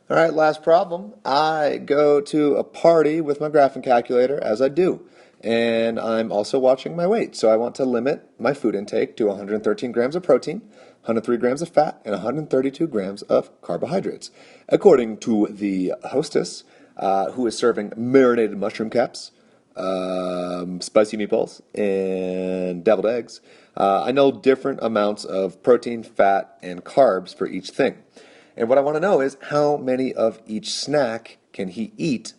All right, last problem. I go to a party with my graphing calculator, as I do, and I'm also watching my weight. So I want to limit my food intake to 113 grams of protein, 103 grams of fat, and 132 grams of carbohydrates. According to the hostess, who is serving marinated mushroom caps, spicy meatballs, and deviled eggs, I know different amounts of protein, fat, and carbs for each thing. And what I want to know is how many of each snack can he eat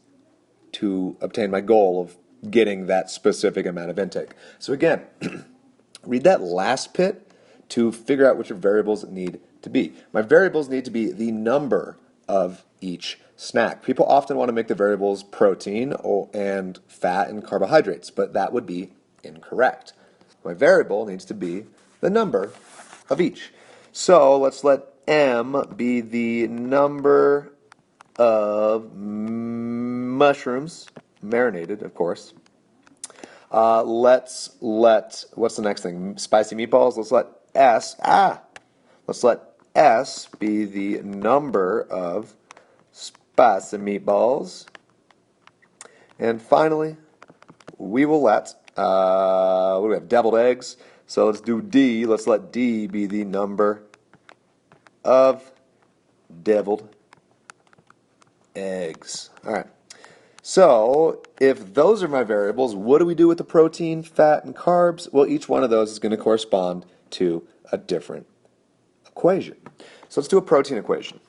to obtain my goal of getting that specific amount of intake. So again, read that last bit to figure out what your variables need to be. My variables need to be the number of each snack. People often want to make the variables protein and fat and carbohydrates, but that would be incorrect. My variable needs to be the number of each. So let's let M be the number of mushrooms, marinated, of course. What's the next thing? Spicy meatballs. Let's let S be the number of spicy meatballs. And finally, we will let, what do we have? Deviled eggs. So let's do D. Let's let D be the number of deviled eggs. All right. So if those are my variables, what do we do with the protein, fat, and carbs? Well, each one of those is going to correspond to a different equation. So let's do a protein equation.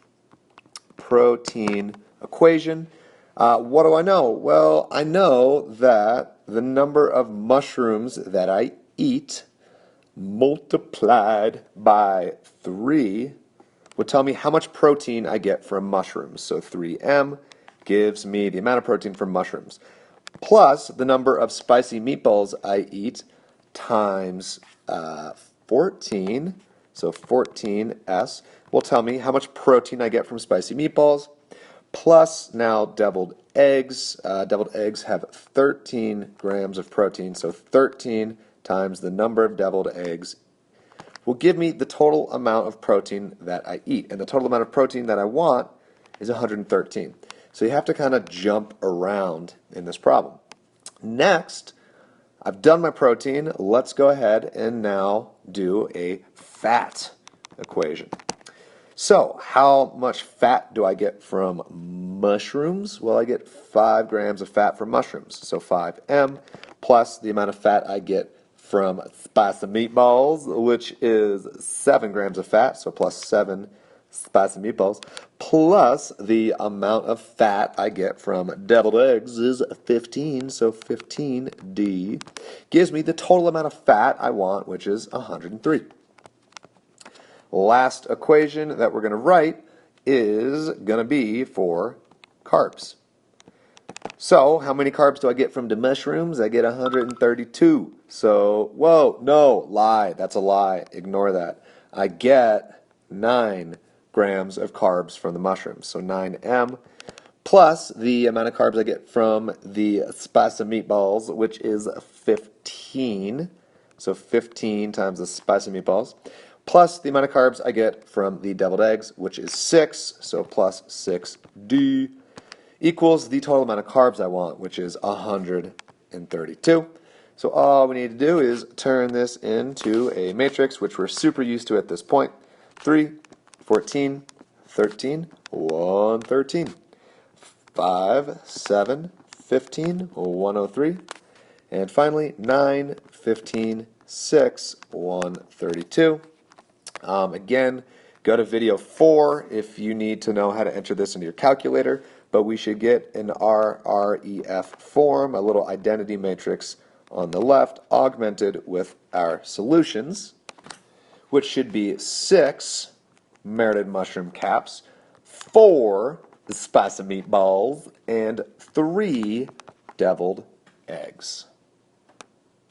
Protein equation. What do I know? Well, I know that the number of mushrooms that I eat multiplied by 3 would tell me how much protein I get from mushrooms. So 3M gives me the amount of protein from mushrooms, plus the number of spicy meatballs I eat times 14, so 14S will tell me how much protein I get from spicy meatballs, plus now deviled eggs. Deviled eggs have 13 grams of protein, so 13 times the number of deviled eggs will give me the total amount of protein that I eat. And the total amount of protein that I want is 113. So you have to kind of jump around in this problem. Next, I've done my protein. Let's go ahead and now do a fat equation. So how much fat do I get from mushrooms? Well, I get 5 grams of fat from mushrooms. So 5M plus the amount of fat I get from spicy meatballs, which is 7 grams of fat, so plus 7 spicy meatballs, plus the amount of fat I get from deviled eggs is 15, so 15D gives me the total amount of fat I want, which is 103. Last equation that we're going to write is going to be for carbs. So, how many carbs do I get from the mushrooms? I get 132. So, whoa, no, lie. That's a lie. Ignore that. I get 9 grams of carbs from the mushrooms. So 9M plus the amount of carbs I get from the spicy meatballs, which is 15. So 15 times the spicy meatballs, plus the amount of carbs I get from the deviled eggs, which is 6. So plus 6D equals the total amount of carbs I want, which is 132. So all we need to do is turn this into a matrix, which we're super used to at this point. 3, 14, 13, 113. 5, 7, 15, 103. And finally, 9, 15, 6, 132. Again, go to video 4 if you need to know how to enter this into your calculator, but we should get an RREF form, a little identity matrix on the left, augmented with our solutions, which should be 6 marinated mushroom caps, 4 spicy meatballs, and 3 deviled eggs.